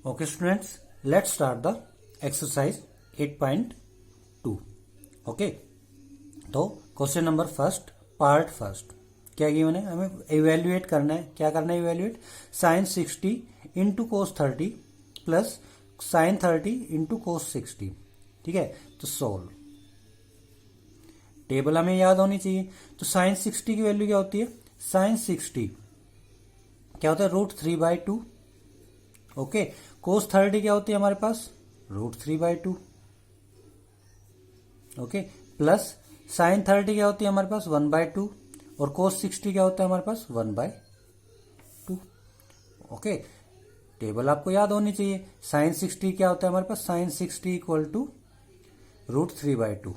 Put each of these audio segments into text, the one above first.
Okay students, let's start the exercise 8.2. Okay, तो question number first, part first क्या given है, हमें evaluate करना है. क्या करना है evaluate? Sine 60 into cos 30 plus sine 30 into cos 60. ठीक है, तो सोल्व. टेबल हमें याद होनी चाहिए. तो साइन 60 की वैल्यू क्या होती है? साइन 60 क्या होता है? √3/2. ओके, कोस 30 क्या होती है हमारे पास? √3/2. ओके, प्लस साइन 30 क्या होती है हमारे पास? 1/2. और कोस 60 क्या होता है हमारे पास? 1/2. ओके, टेबल आपको याद होनी चाहिए. साइन 60 क्या होता है हमारे पास? Sine 60 equal to √3/2.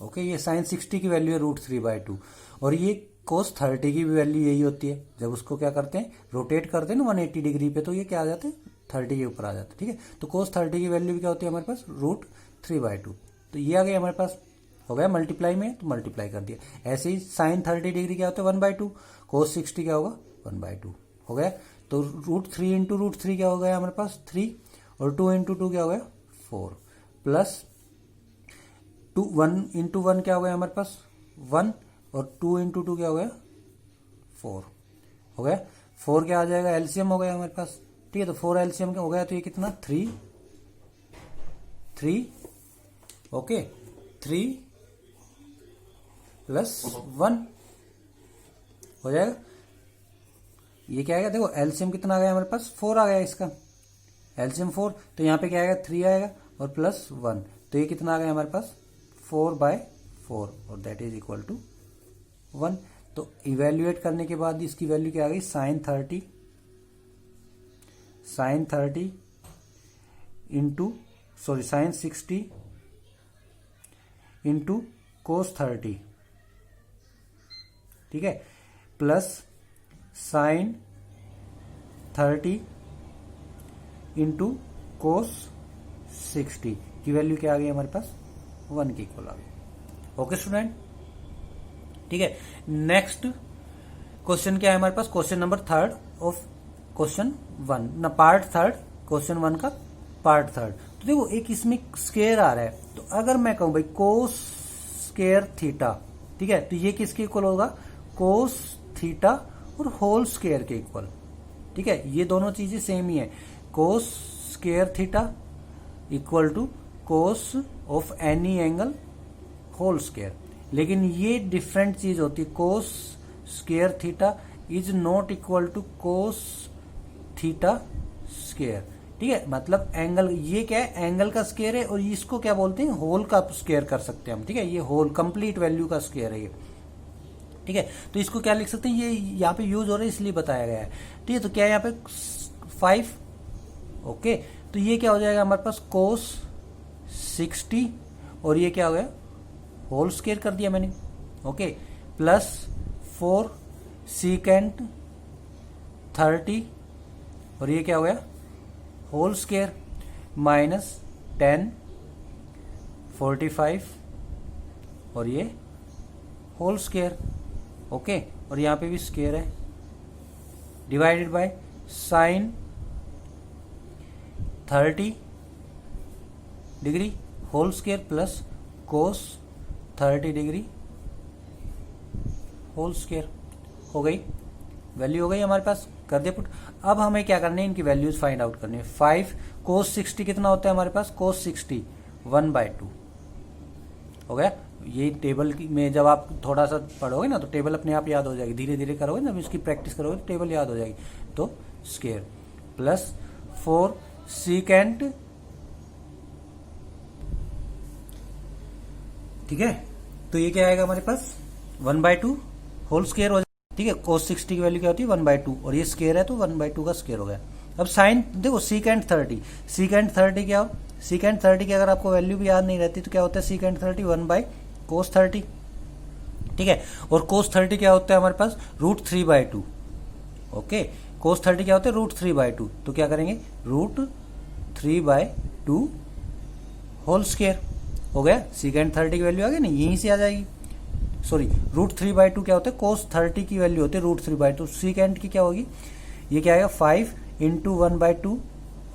ओके, ये साइन 60 की वैल्यू है √3/2. और ये कोस 30 की भी वैल्यू यही होती है. जब उसको क्या करते हैं, रोटेट करते हैं ना 180 डिग्री पे, तो ये क्या आ जाते हैं? 30 के ऊपर आ जाते हैं. ठीक है, तो कोस 30 की वैल्यू भी क्या होती है हमारे पास? √3/2. तो ये आ गया हमारे पास. हो गया मल्टीप्लाई में, तो मल्टीप्लाई कर दिया. ऐसे ही साइन 30 डिग्री क्या होता है? 1/2. कोस 60 क्या होगा? 1/2. हो गया. तो √3 इंटू √3 क्या हो गया हमारे पास? 3. और 2 इंटू 2 क्या हो गया? 4. प्लस 1 इंटू 1 क्या हो गया हमारे पास? 1. और 2 इंटू 2 क्या हो गया? 4. हो गया. 4 क्या आ जाएगा? एलसीएम हो गया हमारे पास. ठीक है, तो 4 एलसीएम क्या हो गया? तो ये कितना? 3. ओके, 3 प्लस 1 हो जाएगा. ये क्या आएगा? देखो एलसीएम कितना आ गया हमारे पास? 4 आ गया इसका. एलसीएम 4, तो यहाँ पे क्या आएगा? 3 आएगा और प्लस 1. तो ये कितना आ गया हमारे पास? 4/4. और दैट इज इक्वल टू 1. तो इवेल्युएट करने के बाद इसकी वैल्यू क्या आ गई? Sine 30 into sine 60 into cos 30. ठीक है, प्लस साइन 30 इंटू कोस 60 की वैल्यू क्या आ गई हमारे पास? 1 के इक्वल आ गई. ओके स्टूडेंट, ठीक है. नेक्स्ट क्वेश्चन क्या है हमारे पास? Question number third of question 1 ना, पार्ट थर्ड, क्वेश्चन 1 का पार्ट थर्ड. तो देखो एक इसमें स्क्वायर आ रहा है. तो अगर मैं कहूं भाई कोस स्क्वायर थीटा, ठीक है, तो ये किसके इक्वल होगा? कोस थीटा और होल स्क्वायर के इक्वल. ठीक है, ये दोनों चीजें सेम ही है. Cos square theta equal to cos of any angle whole square. लेकिन ये डिफरेंट चीज होती है. Cos square theta is not equal to cos theta square. ठीक है, मतलब एंगल, ये क्या है? एंगल का स्क्वायर है. और इसको क्या बोलते हैं? होल का स्क्वायर कर सकते हैं हम. ठीक है, ये होल कंप्लीट वैल्यू का स्क्वायर है ये. ठीक है, तो इसको क्या लिख सकते हैं? ये यहाँ पे यूज हो रहा है इसलिए बताया गया है. ठीक है, तो क्या है यहाँ पे? 5. ओके, तो ये क्या हो जाएगा हमारे पास? कोस 60. और ये क्या हो गया? होल स्क्वायर कर दिया मैंने. Okay, plus 4 secant 30. और ये क्या हो गया? Whole square minus 10 45. और ये होल स्क्वायर. ओके, और यहां पे भी स्क्वायर है. Divided by sine 30 degree whole square plus cos 30 degree whole square. हो गई वैल्यू, हो गई हमारे पास. कर दिया पुट. अब हमें क्या करना है? इनकी वैल्यूज फाइंड आउट करनी है. 5 कोस 60 कितना होता है हमारे पास? कोस 60 1/2. हो गया. ये टेबल में जब आप थोड़ा सा पढ़ोगे ना, तो टेबल अपने आप याद हो जाएगी. धीरे धीरे करोगे ना, जब इसकी प्रैक्टिस करोगे तो टेबल याद हो जाएगी. तो स्क्वायर प्लस 4 सीकेंट. ठीक है, तो ये क्या आएगा हमारे पास? 1/2 होल स्क्वायर हो जाएगा. ठीक है, कोस 60 की वैल्यू क्या होती है? 1/2. और ये स्क्वायर है तो 1/2 का स्क्वायर हो गया. अब साइन देखो सीकेंट 30. सीकेंट 30 क्या हो? सीकेंट 30 की अगर आपको वैल्यू भी याद नहीं रहती तो क्या होता है? Secant 30 1/cos 30. ठीक है, और कोस 30 क्या होता है हमारे पास? √3/2. ओके, कोस 30 क्या होता है? √3/2. तो क्या करेंगे? √3/2 होल स्क्वायर. हो गया. सीकेंट 30 की वैल्यू आ गई ना, यहीं से आ जाएगी. सॉरी, √3/2 क्या होता है? कोस 30 की वैल्यू होती है √3/2. सीकेंट की क्या होगी? ये क्या आएगा? 5 इंटू 1/2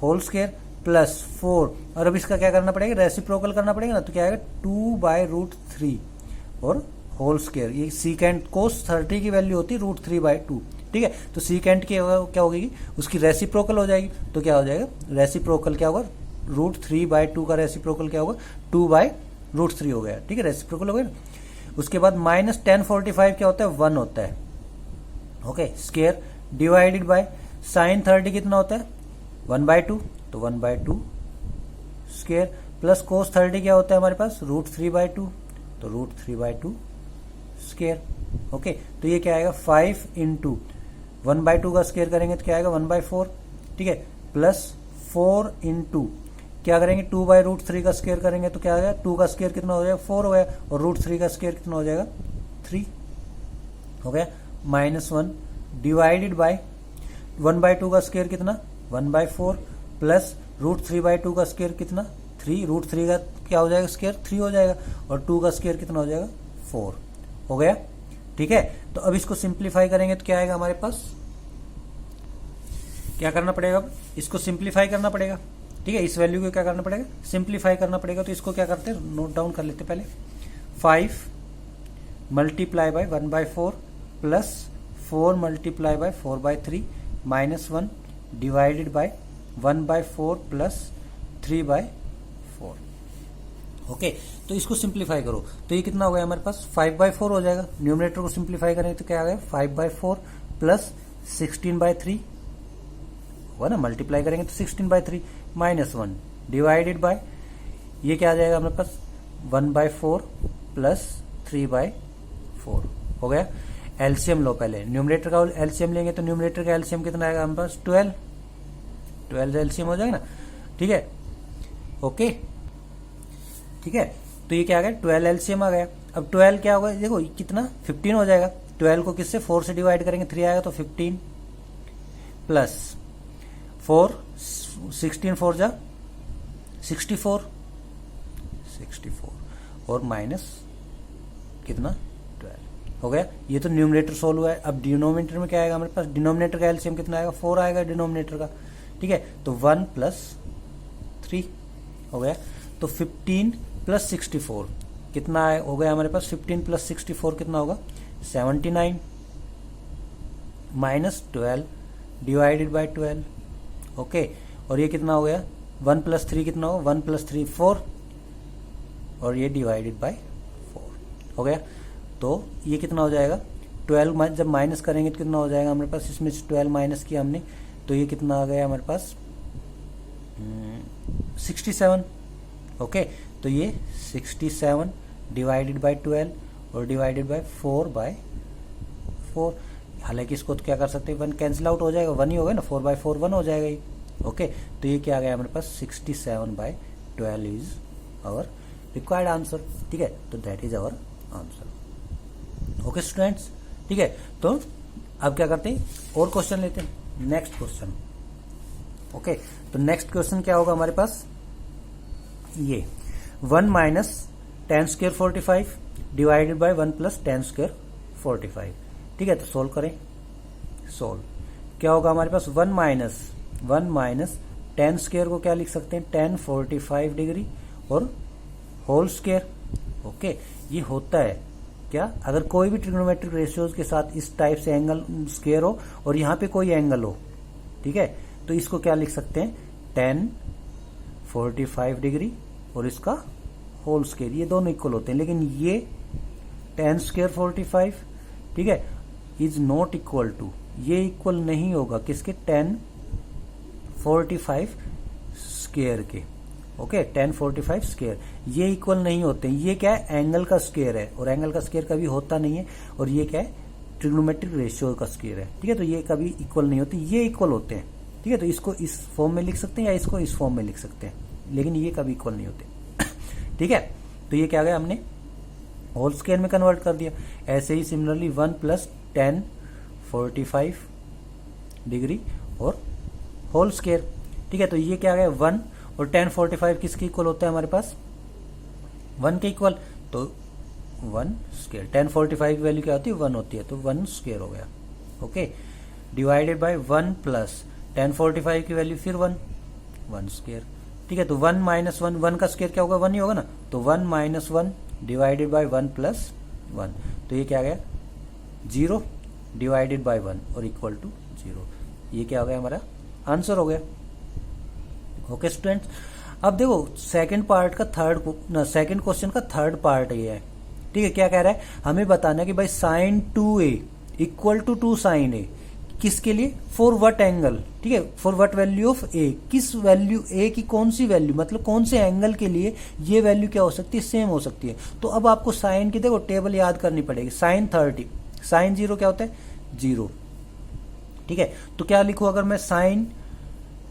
होल स्क्वायर प्लस 4, और अब इसका क्या करना पड़ेगा, रेसिप्रोकल करना पड़ेगा ना, तो क्या आएगा 2/√3 और होल स्क्वायर। ये सीकेंट कोस 30 की वैल्यू होती है √3/2, ठीक है। तो सीकेंट की क्या होगी, उसकी रेसिप्रोकल हो जाएगी, तो क्या हो जाएगा, रेसिप्रोकल क्या होगा, √3/2 का रेसिप्रोकल क्या होगा, 2/√3 हो गया, ठीक है, रेसिप्रोकल हो गया ना। उसके बाद -1045 क्या होता है, 1 होता है, okay, square divided by sine 30 कितना होता है, 1/2, तो 1/2 स्क्वायर प्लस कोस 30 क्या होता है हमारे पास, √3/2, तो √3/2 स्क्वायर, ओके। तो ये क्या आएगा, 5 इंटू 1/2 का स्क्वायर करेंगे तो क्या आएगा 1/4, ठीक है, प्लस 4 इंटू क्या करेंगे 2/√3 का स्क्वायर करेंगे तो क्या आ गया, 2 का स्क्वायर कितना हो जाएगा, 4 हो गया, और √3 का स्क्वायर कितना हो जाएगा, 3 हो गया, -1 डिवाइडेड बाय 1/2 का स्क्वायर कितना, 1/4 प्लस √3/2 का स्क्वायर कितना, 3, √3 का क्या हो जाएगा स्क्वायर, 3 हो जाएगा, और 2 का स्क्वायर कितना हो जाएगा, 4 हो गया, ठीक है। तो अब इसको सिंप्लीफाई करेंगे तो क्या आएगा हमारे पास, क्या करना पड़ेगा, अब इसको सिंप्लीफाई करना पड़ेगा, ठीक है, इस वैल्यू को क्या करना पड़ेगा, सिंप्लीफाई करना पड़ेगा। तो इसको क्या करते हैं, नोट डाउन कर लेते पहले, 5 multiply by 1/4 plus 4 multiply by 4/3 -1 divided by 1/4 plus 3/4, okay. तो इसको सिंप्लीफाई करो तो ये कितना हो गया हमारे पास, 5/4 हो जाएगा, न्यूमरेटर को सिंप्लीफाई करेंगे तो क्या आ गया, 5/4 प्लस 16/3 होगा ना, मल्टीप्लाई करेंगे तो 16/3 -1 डिवाइडेड बाय ये क्या आ जाएगा हमारे पास, 1/4 प्लस 3/4 हो गया। एलसीएम लो, पहले न्यूमरेटर का एलसीएम लेंगे तो न्यूमरेटर का एलसीएम कितना आएगा हमारे पास, 12 एलसीएम हो जाएगा ना, ठीक है, ओके, ठीक है। तो ये क्या आ गया, 12 एलसीएम आ गया। अब 12 क्या होगा, देखो कितना 15 हो जाएगा, 12 को किससे 4 से डिवाइड करेंगे 3 आएगा, तो 15 प्लस 4 16 4 जा 64 और माइनस कितना 12 हो गया। ये तो न्यूमरेटर सोल्व हुआ है। अब डिनोमिनेटर में क्या आएगा हमारे पास, डिनोमिनेटर का एलसीएम कितना आएगा, 4 आएगा डिनोमिनेटर का, ठीक है। तो 1 + 3 हो गया, तो 15 + 64 कितना हो गया हमारे पास, 15 + 64 कितना होगा, 79 -12 डिवाइडेड बाय 12, ओके। और ये कितना हो गया, 1 + 3 कितना होगा, 1 + 3 4, और ये डिवाइडेड बाय 4 हो गया। तो ये कितना हो जाएगा, 12 जब माइनस करेंगे तो कितना हो जाएगा हमारे पास, इसमें से 12 माइनस किया हमने तो ये कितना आ गया हमारे पास, 67, ओके। तो ये 67 डिवाइडेड बाय 12 और डिवाइडेड बाय 4/4। हालांकि इसको तो क्या कर सकते हैं, 1 कैंसिल आउट हो जाएगा, 1 ही होगा ना, 4/4 1 हो जाएगा ये, ओके। तो ये क्या आ गया हमारे पास, 67/12 इज आवर रिक्वायर्ड आंसर, ठीक है। तो that is our answer, okay students, ठीक है। तो अब क्या करते हैं, और क्वेश्चन लेते हैं, नेक्स्ट क्वेश्चन, ओके। तो नेक्स्ट क्वेश्चन क्या होगा हमारे पास, ये 1 - 10² 45 डिवाइडेड बाय 1 + 10² 45, ठीक है। तो सोल्व करें, सोल्व क्या होगा हमारे पास, 1 - 10² को क्या लिख सकते हैं, 10 45 डिग्री और होल स्क्वायर, ओके। ये होता है क्या, अगर कोई भी ट्रिग्नोमेट्रिक रेशियोज के साथ इस टाइप से एंगल स्क्वायर हो और यहाँ पे कोई एंगल हो, ठीक है, तो इसको क्या लिख सकते हैं, 10 45 डिग्री और इसका होल स्क्वायर, ये दोनों इक्वल होते हैं। लेकिन ये 10² 45, ठीक है, इज नॉट इक्वल टू, ये इक्वल नहीं होगा किसके, 10 45 स्क्वायर के, ओके। 10 45 स्क्वायर ये इक्वल नहीं होते, ये क्या है, एंगल का स्क्वायर है, और एंगल का स्क्वायर कभी होता नहीं है, और ये क्या है, ट्रिग्नोमेट्रिक रेशियो का स्क्वायर है, ठीक है। तो ये कभी इक्वल नहीं होते, ये इक्वल होते हैं, ठीक है। तो इसको इस फॉर्म में लिख सकते हैं या इसको इस फॉर्म में लिख सकते हैं, लेकिन ये कभी इक्वल नहीं होते, ठीक है। तो ये क्या गया, हमने होल स्क्वायर में कन्वर्ट कर दिया। ऐसे ही सिमिलरली 1 + 10 45 डिग्री और होल स्क्वायर, ठीक है। तो ये क्या गया, 1 और 10 45 किसके इक्वल होता है हमारे पास, 1 के इक्वल, तो 1 स्क्वायर, 10 45 की वैल्यू क्या होती है, 1 होती है, तो 1 स्क्वायर हो गया, ओके। डिवाइडेड बाय 1 + 10 45 की वैल्यू फिर 1, 1 स्क्वायर। ठीक है, तो 1 माइनस 1, 1 का स्क्वायर क्या होगा, 1 ही होगा ना, तो 1 माइनस 1 डिवाइडेड बाई 1 प्लस 1, तो ये क्या आ गया 0 डिवाइडेड बाई 1 और इक्वल टू 0। ये क्या हो गया, हमारा आंसर हो गया। ओके स्टूडेंट्स, अब देखो सेकंड क्वेश्चन का थर्ड पार्ट ये है। ठीक है, क्या कह रहा है, हमें बताना है कि भाई sine 2a equal to 2 sine a किसके लिए, फॉर व्हाट एंगल। ठीक है, for what value of a, किस वैल्यू a की कौन सी वैल्यू, मतलब कौन से एंगल के लिए ये वैल्यू क्या हो सकती है, सेम हो सकती है। तो अब आपको साइन की देखो टेबल याद करनी पड़ेगी। साइन 30, साइन 0 क्या होता है 0। ठीक है, तो क्या लिखूं अगर मैं साइन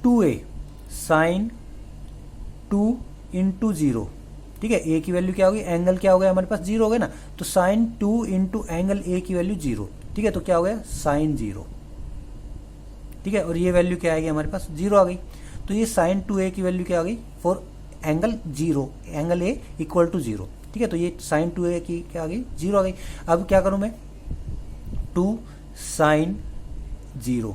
2a, साइन 2 इंटू 0। ठीक है, a की वैल्यू क्या होगी, एंगल क्या हो गया हमारे पास 0 हो गया ना, तो साइन 2 इंटू एंगल a की वैल्यू 0। ठीक है, तो क्या हो गया साइन 0। ठीक है, और ये वैल्यू क्या आएगी हमारे पास 0 आ गई। तो ये साइन 2a की वैल्यू क्या आ गई for angle 0, angle a equal to 0। ठीक है, तो ये साइन 2a की क्या आ गई 0 आ गई। अब क्या करूं मैं, 2 साइन 0,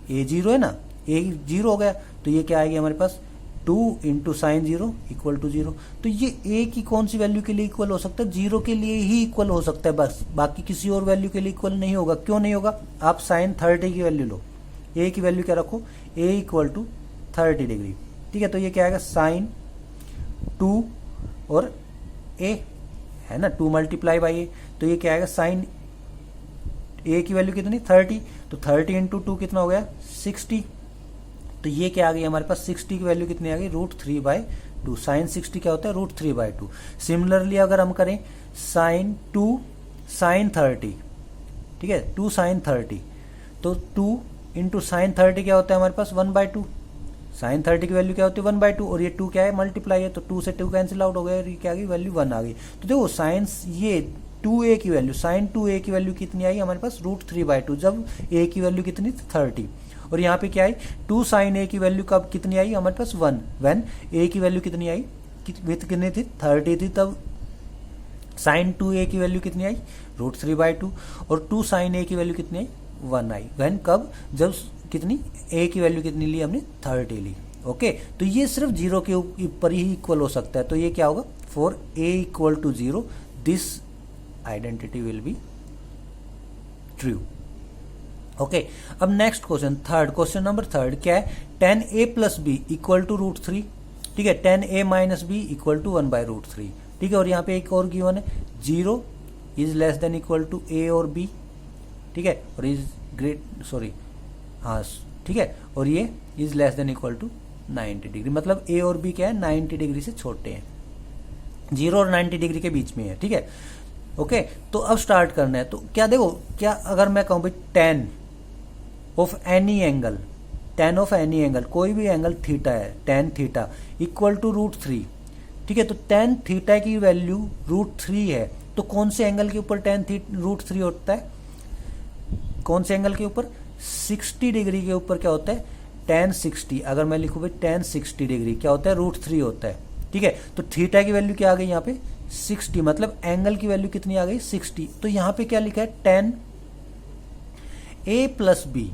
a 0 है ना, a 0 हो गया, तो ये क्या आएगी हमारे पास 2 इंटू साइन 0 इक्वल टू 0। तो ये a की कौन सी वैल्यू के लिए इक्वल हो सकता है, 0 के लिए ही इक्वल हो सकता है बस, बाकी किसी और वैल्यू के लिए इक्वल नहीं होगा। क्यों नहीं होगा, आप साइन 30 की वैल्यू लो, a की वैल्यू क्या रखो, a इक्वल टू 30 डिग्री। ठीक है, तो ये क्या आएगा साइन 2 और a है ना, 2 मल्टीप्लाई बाई a, तो ये क्या आएगा साइन a की वैल्यू कितनी 30, तो 30 इंटू 2 कितना हो गया 60। तो ये क्या आ गई हमारे पास 60 की वैल्यू कितनी आ गई √3/2। साइन 60 क्या होता है √3/2। सिमिलरली अगर हम करें साइन 2 साइन 30, ठीक है 2 साइन 30, तो 2 इंटू साइन 30 क्या होता है हमारे पास 1/2। साइन 30 की वैल्यू क्या होती है 1/2, और ये 2 क्या है मल्टीप्लाई है, तो 2 से 2 कैंसिल आउट हो गया, ये क्या आ गई वैल्यू 1 आ गई। तो देखो साइंस ये 2a की वैल्यू, साइन 2a की वैल्यू कितनी आई हमारे पास √3/2, जब a की वैल्यू कितनी 30। और यहाँ पे क्या आई 2 साइन a की वैल्यू कब कितनी आई हमारे पास 1, व्हेन a की वैल्यू कितनी आई विथ कितनी थी 30 थी, तब साइन 2a की वैल्यू कितनी आई √3/2, और 2 साइन a की वैल्यू कितनी आई 1 आई, व्हेन कब जब कितनी a की वैल्यू कितनी ली हमने 30 ली। ओके, तो ये सिर्फ 0 के ऊपर ही इक्वल हो सकता है, तो ये क्या होगा for a equal to 0 this identity will be true. Okay, अब next question question number third क्या है, tan a plus B equal to √3। ठीक है, tan a minus B equal to 1/√3। ठीक है, और यहाँ पे एक और गिवन है 0 is less than equal to a और b। ठीक है, और इज ग्रेट हाँ ठीक है, और ये is less than equal to 90 degree, मतलब a और b क्या है 90 डिग्री से छोटे हैं, 0 और 90 डिग्री के बीच में है। ठीक है, ओके, तो अब स्टार्ट करना है। तो क्या देखो, क्या अगर मैं कहूं भाई tan of any angle, tan of any angle, कोई भी एंगल थीटा है, tan थीटा इक्वल टू √3। ठीक है, तो tan थीटा की वैल्यू √3 है, तो कौन से एंगल के ऊपर tan √3 होता है, कौन से एंगल के ऊपर 60 डिग्री के ऊपर क्या होता है tan 60। अगर मैं लिखूं भाई tan 60 डिग्री क्या होता है √3 होता है। ठीक है, तो थीटा की वैल्यू क्या आ गई यहाँ पे 60, मतलब एंगल की वैल्यू कितनी आ गई 60। तो यहाँ पे क्या लिखा है tan a प्लस बी,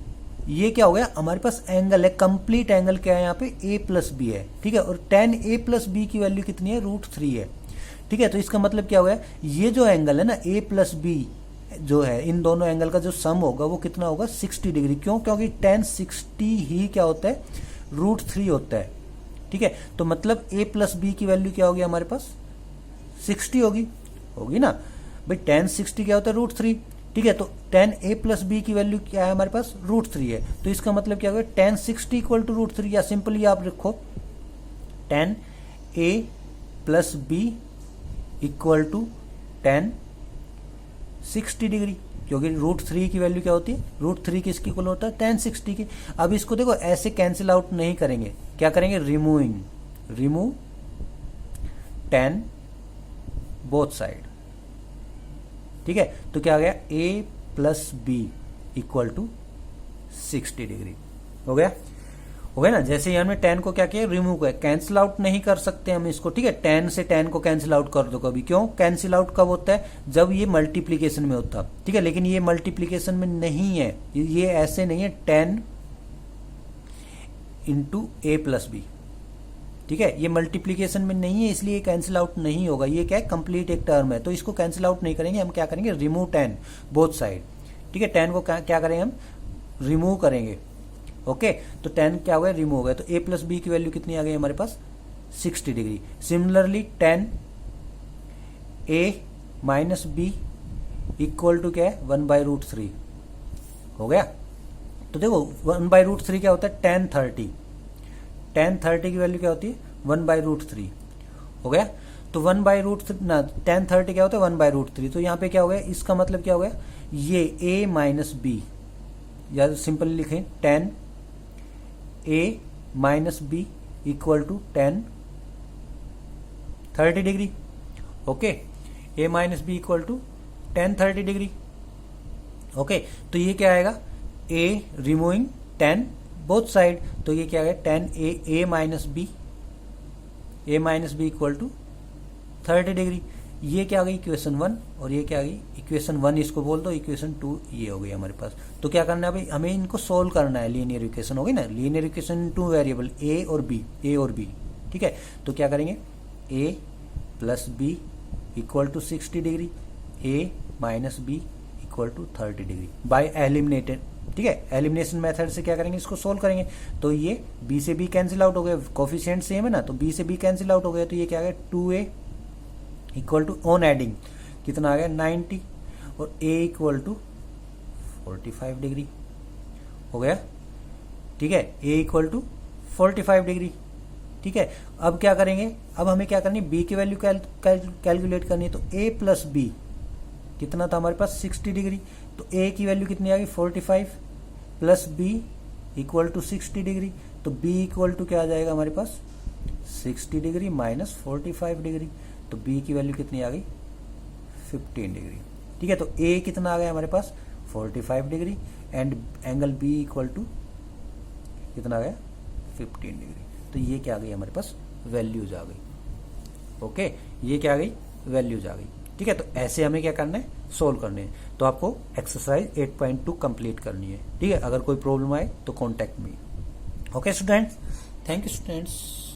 ये क्या हो गया हमारे पास एंगल है, कंप्लीट एंगल क्या है यहाँ पे a प्लस बी है। ठीक है, और tan a प्लस बी की वैल्यू कितनी है √3 है। ठीक है, तो इसका मतलब क्या हो गया, ये जो एंगल है ना a प्लस बी जो है, इन दोनों एंगल का जो सम होगा वो कितना होगा 60 डिग्री। क्यों, क्योंकि tan 60 ही क्या होता है √3 होता है। ठीक है, तो मतलब a प्लस बी की वैल्यू क्या होगी हमारे पास 60 होगी ना भाई, tan 60 क्या होता है √3। ठीक है, तो tan a प्लस बी की वैल्यू क्या है हमारे पास √3 है, तो इसका मतलब क्या होगा tan 60 इक्वल टू √3, या सिंपली आप रखो tan a plus B equal to tan 60 degree, क्योंकि √3 की वैल्यू क्या होती है √3 किसकी इक्वल होता है tan 60 की। अब इसको देखो ऐसे कैंसिल आउट नहीं करेंगे, क्या करेंगे रिमूव tan बोथ साइड। ठीक है, तो क्या आ गया a plus B equal to 60 degree हो गया ना। जैसे हमने tan को क्या किया रिमूव किया, कैंसिल आउट नहीं कर सकते हम इसको। ठीक है, tan से tan को कैंसिल आउट कर दो कभी, क्यों कैंसिल आउट कब होता है जब ये मल्टीप्लीकेशन में होता। ठीक है, लेकिन ये मल्टीप्लीकेशन में नहीं है, ये ऐसे नहीं है tan into a plus b, ठीक है, ये मल्टीप्लीकेशन में नहीं है इसलिए कैंसिल आउट नहीं होगा, ये क्या है कंप्लीट एक टर्म है, तो इसको कैंसिल आउट नहीं करेंगे, हम क्या करेंगे रिमूव 10 बोथ साइड। ठीक है, 10 को क्या करेंगे हम रिमूव करेंगे। ओके, तो 10 क्या हो गया रिमूव हो गया, तो a प्लस बी की वैल्यू कितनी आ गई हमारे पास 60 degree. Similarly 10 a minus B equal to क्या है 1/√3 हो गया। तो देखो 1/√3 क्या होता है tan 30 की वैल्यू क्या होती है 1/√3 हो गया। तो 1/√3 ना tan 30 क्या होता है 1/√3, तो यहाँ पे क्या हो गया, इसका मतलब क्या हो गया ये a माइनस बी, या सिंपली लिखें tan a minus B equal to tan 30 degree. Okay, a minus B equal to tan 30 degree. Okay, तो ये क्या आएगा a removing tan both side, तो ये क्या आएगा tan a minus B equal to 30 degree. ये क्या आ गई इक्वेशन 1 और ये क्या आ गई इक्वेशन 1, इसको बोल दो इक्वेशन 2 ये हो गई हमारे पास। तो क्या करना है भाई, हमें इनको सोल्व करना है, लीनियर इक्वेशन होगी ना, लीनियर इक्वेशन 2 वेरिएबल a और b। ठीक है, तो क्या करेंगे a plus B equal to 60 degree, a minus B equal to 30 degree by eliminated. ठीक है, एलिमिनेशन मेथड से क्या करेंगे इसको सोल्व करेंगे, तो ये b से b कैंसिल आउट हो गया, कोफिशिएंट सेम है ना, तो b से b कैंसिल आउट हो गया, तो ये क्या आ गया 2a equal to on adding कितना आ गया 90 और a इक्वल टू 45 डिग्री हो गया। ठीक है, a इक्वल टू 45 डिग्री। ठीक है, अब क्या करेंगे, अब हमें क्या करनी है b की वैल्यू कैलकुलेट करनी है, तो a प्लस बी कितना था हमारे पास 60 डिग्री, तो a की वैल्यू कितनी आ गई 45 plus b equal to 60 degree, तो b इक्वल टू क्या आ जाएगा हमारे पास 60 डिग्री माइनस 45 डिग्री, तो b की वैल्यू कितनी आ गई 15 डिग्री। ठीक है, तो a कितना आ गया हमारे पास 45 degree and angle b equal to कितना आ गया 15 डिग्री। तो ये क्या आ गई हमारे पास वैल्यूज आ गई। ओके, ये क्या आ गई वैल्यूज आ गई। ठीक है, तो ऐसे हमें क्या करना है सोल्व करने हैं, तो आपको एक्सरसाइज 8.2 कंप्लीट करनी है। ठीक है, अगर कोई प्रॉब्लम आए तो contact me. Okay students, thank you students.